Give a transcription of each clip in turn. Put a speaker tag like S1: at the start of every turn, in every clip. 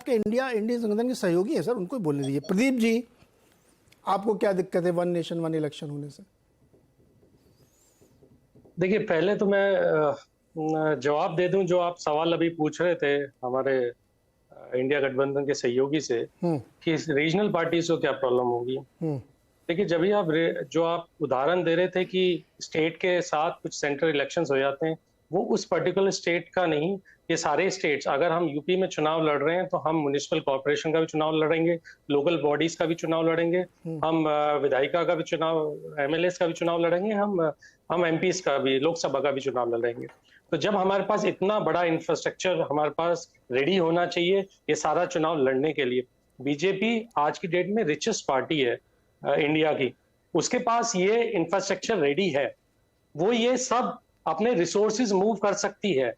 S1: आपके इंडिया संगठन के सहयोगी है सर, उनको ही बोलने दीजिए। प्रदीप जी, आपको क्या दिक्कत है वन नेशन वन इलेक्शन होने से?
S2: देखिए, पहले तो मैं जवाब दे दूं जो आप सवाल अभी पूछ रहे थे हमारे इंडिया गठबंधन के सहयोगी से कि रीजनल पार्टीज को क्या प्रॉब्लम होगी। देखिए, जब भी जो आप उदाहरण दे रहे थे कि स्टेट के साथ कुछ सेंट्रल इलेक्शंस हो जाते हैं, वो उस पर्टिकुलर स्टेट का नहीं, ये सारे स्टेट्स। अगर हम यूपी में चुनाव लड़ रहे हैं तो हम म्युनिसिपल कॉर्पोरेशन का भी चुनाव लड़ेंगे, लोकल बॉडीज का भी चुनाव लड़ेंगे, हम विधायिका का भी चुनाव, एमएलएस का भी चुनाव लड़ेंगे, हम एमपीज का भी, लोकसभा का भी चुनाव लड़ेंगे। तो जब हमारे पास इतना बड़ा इंफ्रास्ट्रक्चर हमारे पास रेडी होना चाहिए ये सारा चुनाव लड़ने के लिए। बीजेपी आज की डेट में रिचेस्ट पार्टी है इंडिया की, उसके पास ये इंफ्रास्ट्रक्चर रेडी है, वो ये सब अपने रिसोर्सेज मूव कर सकती है।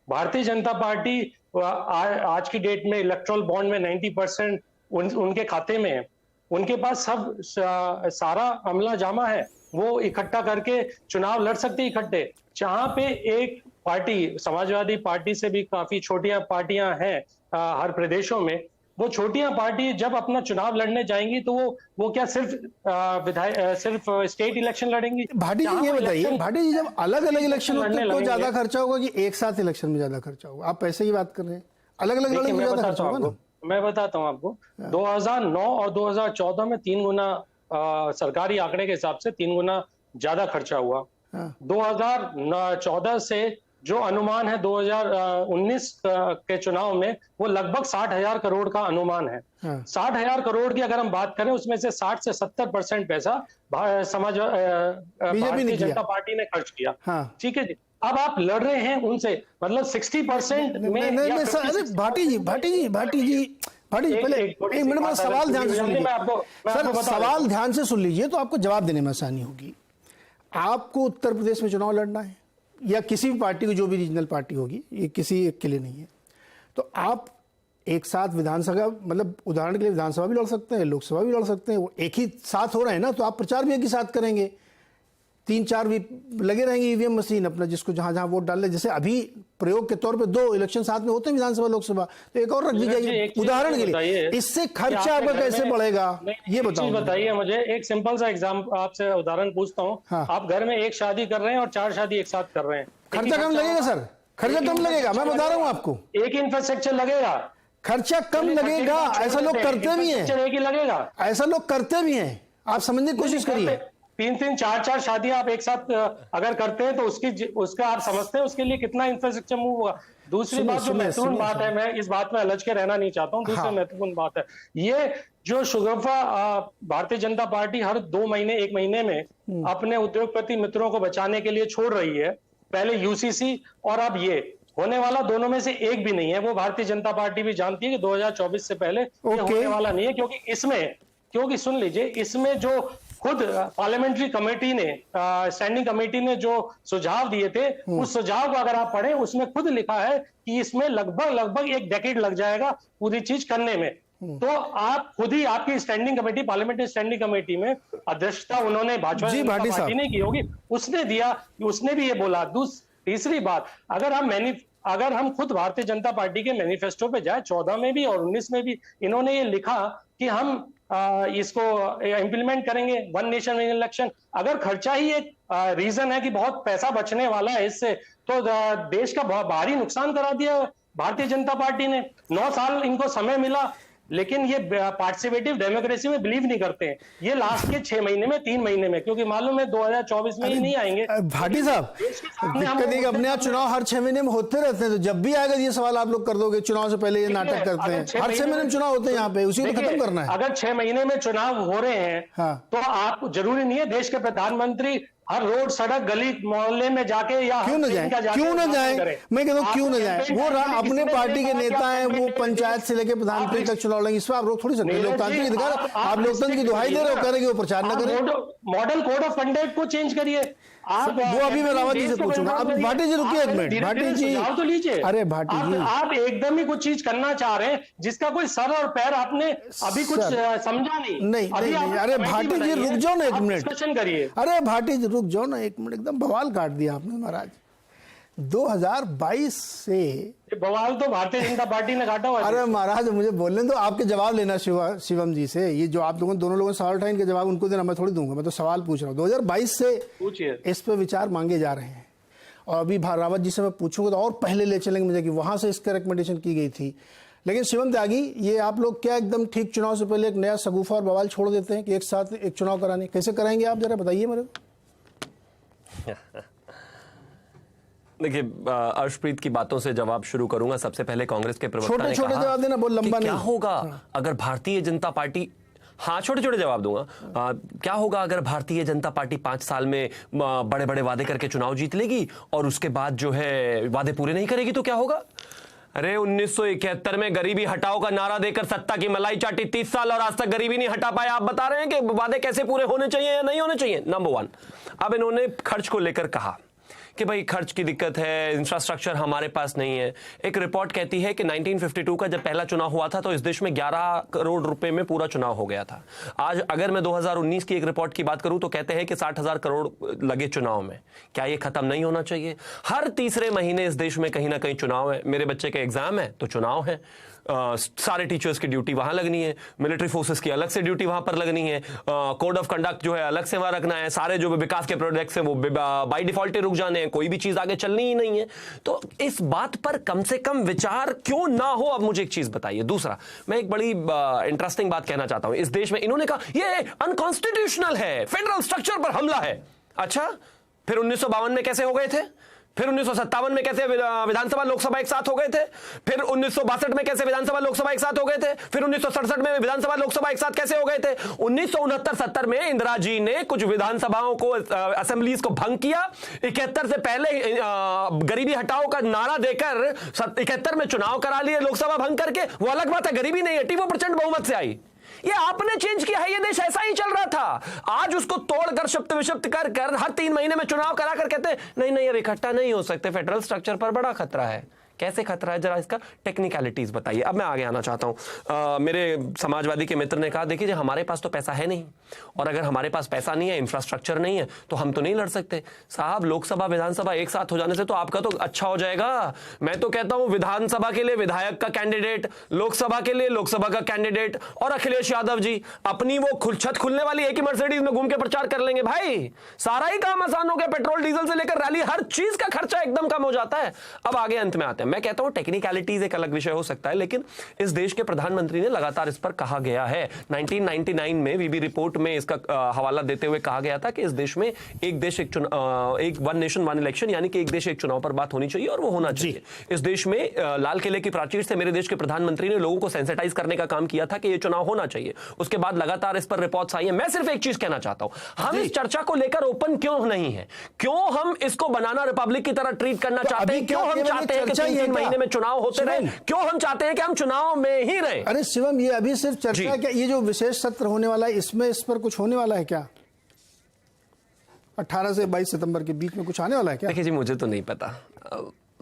S2: भारतीय जनता पार्टी आज की डेट में इलेक्ट्रल बॉन्ड में 90% उनके खाते में है, उनके पास सब सारा अमला जामा है, वो इकट्ठा करके चुनाव लड़ सकते इकट्ठे। जहां पे एक पार्टी, समाजवादी पार्टी से भी काफी छोटियां पार्टियां हैं हर प्रदेशों में, वो छोटियां पार्टी जब अपना चुनाव लड़ने जाएंगी तो वो क्या सिर्फ स्टेट इलेक्शन लड़ेंगी?
S1: भाटी जी ये बताइए, भाटी जी जब अलग अलग इलेक्शन होते तो ज्यादा खर्चा होगा कि एक साथ इलेक्शन में ज्यादा खर्चा होगा? आप पैसे की बात कर रहे हैं, अलग अलग लड़ने में ज्यादा खर्चा होगा ना?
S2: मैं बताता हूँ आपको, 2009 और 2014 में 3 गुना सरकारी आंकड़े के हिसाब से 3 गुना ज्यादा खर्चा हुआ। 2014 से जो अनुमान है 2019 के चुनाव में वो लगभग 60,000 करोड़ का अनुमान है। 60,000 करोड़ की अगर हम बात करें उसमें से 60 से 70% पैसा भारतीय जनता पार्टी ने खर्च किया। ठीक है जी, अब आप लड़ रहे हैं उनसे, मतलब 60% में।
S1: नहीं सर, अरे भाटी जी पहले एक मिनट में सवाल ध्यान से सुन लीजिए सर, सवाल ध्यान से सुन लीजिए तो आपको जवाब देने में आसानी होगी। आपको उत्तर प्रदेश में चुनाव लड़ना है या किसी भी पार्टी की, जो भी रीजनल पार्टी होगी, ये किसी एक के लिए नहीं है, तो आप एक साथ विधानसभा, मतलब उदाहरण के लिए विधानसभा भी लड़ सकते हैं, लोकसभा भी लड़ सकते हैं, वो एक ही साथ हो रहे हैं ना, तो आप प्रचार भी एक ही साथ करेंगे, 3-4 भी लगे रहेंगे ईवीएम मशीन अपना, जिसको जहां जहां वोट डालने। जैसे अभी प्रयोग के तौर पे 2 इलेक्शन साथ में होते हैं, विधानसभा लोकसभा, तो एक और रख दीजिए उदाहरण के लिए। इससे खर्चा आपका कैसे बढ़ेगा ये
S2: बताइए मुझे। एक सिंपल सा एग्जाम्पल आपसे उदाहरण पूछता हूँ। आप घर में एक शादी कर रहे हैं और 4 शादी एक साथ कर रहे हैं,
S1: खर्चा कम लगेगा सर? खर्चा कम लगेगा, मैं बता रहा हूँ आपको।
S2: एक इंफ्रास्ट्रक्चर लगेगा,
S1: खर्चा कम लगेगा, ऐसा लोग करते भी हैं,
S2: एक ही लगेगा,
S1: ऐसा लोग करते भी हैं, आप समझने की कोशिश करिए।
S2: 3-3, 4-4 शादियां आप एक साथ अगर करते हैं तो उसका आप समझते हैं उसके लिए कितना इंफ्रास्ट्रक्चर मूव होगा। दूसरी बात जो महत्वपूर्ण बात है, मैं इस बात में अलझ के रहना नहीं चाहता हूँ, दूसरी महत्वपूर्ण बात है ये जो शुगुफा भारतीय जनता पार्टी हर 2 महीने 1 महीने में अपने उद्योगपति मित्रों को बचाने के लिए छोड़ रही है, पहले यूसीसी और अब ये होने वाला, दोनों में से एक भी नहीं है। वो भारतीय जनता पार्टी भी जानती है कि 2024 से पहले ये होने वाला नहीं है, क्योंकि सुन लीजिए, इसमें जो खुद पार्लियामेंट्री कमेटी ने, स्टैंडिंग कमेटी ने जो सुझाव दिए थे, उस सुझाव को अगर आप पढ़ें, उसमें खुद लिखा है कि इसमें लगभग 1 डेकेड लग जाएगा पूरी चीज करने में। तो आप खुद ही, आपकी standing committee, parliamentary standing committee में अध्यक्षता उन्होंने भाजपा पार्टी ने की होगी, उसने दिया, उसने भी ये बोला। तीसरी बात, अगर हम खुद भारतीय जनता पार्टी के मैनिफेस्टो पे जाए, 14 में भी और 19 में भी इन्होंने ये लिखा कि हम इसको इंप्लीमेंट करेंगे, वन नेशन वन इलेक्शन। अगर खर्चा ही एक रीजन है कि बहुत पैसा बचने वाला है इससे, तो देश का भारी नुकसान करा दिया भारतीय जनता पार्टी ने। 9 साल इनको समय मिला, लेकिन ये पार्टिसिपेटिव डेमोक्रेसी में बिलीव नहीं करते हैं। ये लास्ट के 6 महीने में, 3 महीने में, क्योंकि मालूम है 2024 में ही नहीं आएंगे।
S1: भाटी साहब, दिक्कत है अपने आप चुनाव हर 6 महीने में होते रहते हैं, तो जब भी आएगा ये सवाल आप लोग कर दोगे, चुनाव से पहले ये नाटक करते हैं, हर 6 महीने में चुनाव होते हैं यहाँ पे, उसी को खत्म करना है।
S2: अगर 6 महीने में चुनाव हो रहे हैं तो आप, जरूरी नहीं है देश के प्रधानमंत्री हर रोड, सड़क, गली, मोहल्ले में जाके या
S1: क्यों न जाए, मैं कहता हूँ क्यों न जाए। वो अपने पार्टी के नेता हैं, वो पंचायत से लेकर प्रधानमंत्री तक चुनाव लड़ेंगे, इस पर आप रोक थोड़ी सकते। लोकतांत्रिक अधिकार, आप लोकतंत्र की दुहाई दे रहे हो, कह रहे कि वो प्रचार न करें।
S2: मॉडल कोड ऑफ कंडक्ट को चेंज करिए आप।
S1: वो अभी मैं रावत जी से पूछूंगा। अब भाटी जी रुकिए 1 मिनट, भाटी जी
S2: तो लीजिए।
S1: अरे भाटी जी,
S2: आप एकदम ही कुछ चीज करना चाह रहे हैं जिसका कोई सर और पैर आपने अभी कुछ समझा नहीं।
S1: अरे भाटी जी रुक जाओ ना 1 मिनट,
S2: डिस्कशन करिए।
S1: अरे भाटी जी रुक जाओ ना 1 मिनट, एकदम बवाल काट दिया आपने महाराज। 2022 से
S2: बवाल तो भारतीय जनता पार्टी ने काटा हुआ है।
S1: अरे महाराज मुझे बोलने दो, आपके जवाब लेना शिवम जी से। ये जो आप दोनों लोगों ने सवाल उठाए, इनके जवाब उनको देना, मैं थोड़ी दूंगा। मैं तो सवाल पूछ रहा हूँ। 2022 से
S2: पूछिए,
S1: इस पे विचार मांगे जा रहे हैं। और अभी रावत जी से मैं पूछूंगा तो और पहले ले चलेंगे मुझे कि वहां से इसका रिकमेंडेशन की गई थी। लेकिन शिवम त्यागी, ये आप लोग क्या एकदम ठीक चुनाव से पहले एक नया सगुफा और बवाल छोड़ देते हैं कि एक साथ एक चुनाव कराने? कैसे कराएंगे आप, जरा बताइए मेरे को।
S3: देखिए, अर्शप्रीत की बातों से जवाब शुरू करूंगा। सबसे पहले कांग्रेस के प्रवक्ता ने
S1: छोटे
S3: कहा
S1: जवाब देना, बहुत लंबा
S3: कि क्या
S1: नहीं।
S3: होगा अगर भारतीय जनता पार्टी, हाँ छोटे छोटे जवाब दूंगा। क्या होगा अगर भारतीय जनता पार्टी 5 साल में बड़े बड़े वादे करके चुनाव जीत लेगी और उसके बाद जो है वादे पूरे नहीं करेगी तो क्या होगा? अरे 1971 में गरीबी हटाओ का नारा देकर सत्ता की मलाई चाटी 30 साल और आज तक गरीबी नहीं हटा पाए। आप बता रहे हैं कि वादे कैसे पूरे होने चाहिए या नहीं होने चाहिए? नंबर 1। अब इन्होंने खर्च को लेकर कहा कि भाई खर्च की दिक्कत है, इंफ्रास्ट्रक्चर हमारे पास नहीं है। एक रिपोर्ट कहती है कि 1952 का जब पहला चुनाव हुआ था तो इस देश में 11 करोड़ रुपए में पूरा चुनाव हो गया था। आज अगर मैं 2019 की एक रिपोर्ट की बात करूं तो कहते हैं कि 60,000 करोड़ लगे चुनाव में। क्या ये खत्म नहीं होना चाहिए? हर तीसरे महीने इस देश में कहीं ना कहीं चुनाव है। मेरे बच्चे का एग्जाम है तो चुनाव है। सारे टीचर्स की ड्यूटी वहां लगनी है, मिलिट्री फोर्सेस की अलग से ड्यूटी वहां पर लगनी है, कोड ऑफ कंडक्ट जो है अलग से वहां रखना है, सारे जो विकास के प्रोजेक्ट्स हैं वो बाय डिफॉल्ट रुक जाने हैं, कोई भी चीज आगे चलनी ही नहीं है। तो इस बात पर कम से कम विचार क्यों ना हो? अब मुझे एक चीज बताइए। दूसरा, मैं एक बड़ी इंटरेस्टिंग बात कहना चाहता हूं। इस देश में इन्होंने कहा ये अनकॉन्स्टिट्यूशनल है, फेडरल स्ट्रक्चर पर हमला है। अच्छा, फिर 1952 में कैसे हो गए थे? फिर 1957 में कैसे विधानसभा लोकसभा एक साथ हो गए थे? फिर 1962 में कैसे विधानसभा लोकसभा एक साथ हो गए थे? फिर 1967 में विधानसभा लोकसभा एक साथ कैसे हो गए थे? 1969-70 में इंदिरा जी ने कुछ विधानसभाओं को, असेंबलीज को भंग किया। 71 से पहले गरीबी हटाओ का नारा देकर 71 में चुनाव करा लिए लोकसभा भंग करके। वो अलग बात है, गरीबी नहीं हटी, वो प्रचंड बहुमत से आई। ये आपने चेंज किया है, ये देश ऐसा ही चल रहा था। आज उसको तोड़कर शब्द विशब्द कर हर 3 महीने में चुनाव करा कर कहते हैं नहीं अब इकट्ठा नहीं हो सकते, फेडरल स्ट्रक्चर पर बड़ा खतरा है। कैसे खतरा है, जरा इसका टेक्निकलिटीज बताइए। अब मैं आगे आना चाहता हूं। मेरे समाजवादी के मित्र ने कहा देखिए हमारे पास तो पैसा है नहीं, और अगर हमारे पास पैसा नहीं है, इंफ्रास्ट्रक्चर नहीं है, तो हम तो नहीं लड़ सकते। साहब, लोकसभा विधानसभा एक साथ हो जाने से तो आपका तो अच्छा हो जाएगा। मैं तो कहता हूं विधानसभा के लिए विधायक का कैंडिडेट, लोकसभा के लिए लोकसभा का कैंडिडेट, और अखिलेश यादव जी अपनी वो छत खुलने वाली है कि मर्सिडीज में घूम के प्रचार कर लेंगे। भाई सारा ही काम आसान हो गया, पेट्रोल डीजल से लेकर रैली, हर चीज का खर्चा एकदम कम हो जाता है। अब आगे अंत में आते हैं। मैं कहता हूं टेक्निकलिटीज एक अलग विषय हो सकता है, लेकिन इस देश के प्रधानमंत्री ने लगातार इस पर कहा गया है। 1999 में वीबी रिपोर्ट में इसका हवाला देते हुए कहा गया था कि इस देश में एक देश एक वन नेशन वन इलेक्शन, यानी कि एक देश एक चुनाव पर बात होनी चाहिए, और वो होना चाहिए। इस देश में लाल किले की प्राचीर से मेरे देश के प्रधानमंत्री ने लोगों को सेंसिटाइज करने का काम किया था कि ये चुनाव होना चाहिए। उसके बाद लगातार इस पर रिपोर्ट्स आई है। मैं सिर्फ एक चीज कहना चाहता हूं, हम इस चर्चा को लेकर ओपन क्यों नहीं है? क्यों हम इसको बनाना रिपब्लिक की तरह ट्रीट करना चाहते हैं? क्यों हम चाहते हैं कि 3 महीने में चुनाव होते रहे? क्यों हम चाहते हैं कि हम चुनाव में ही रहे?
S1: अरे शिवम, ये अभी सिर्फ चर्चा क्या, ये जो विशेष सत्र होने वाला है इसमें इस पर कुछ होने वाला है क्या? 18 से 22 सितंबर के बीच में कुछ आने वाला है क्या?
S3: देखिए जी, मुझे तो नहीं पता।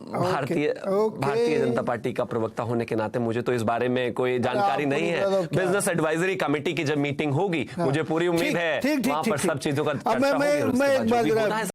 S3: भारतीय जनता पार्टी का प्रवक्ता होने के नाते मुझे तो इस बारे में कोई जानकारी नहीं है। बिजनेस एडवाइजरी कमेटी की जब मीटिंग होगी, मुझे पूरी उम्मीद है वहां पर सब चीजों का चर्चा होगी।
S1: मैं एक बात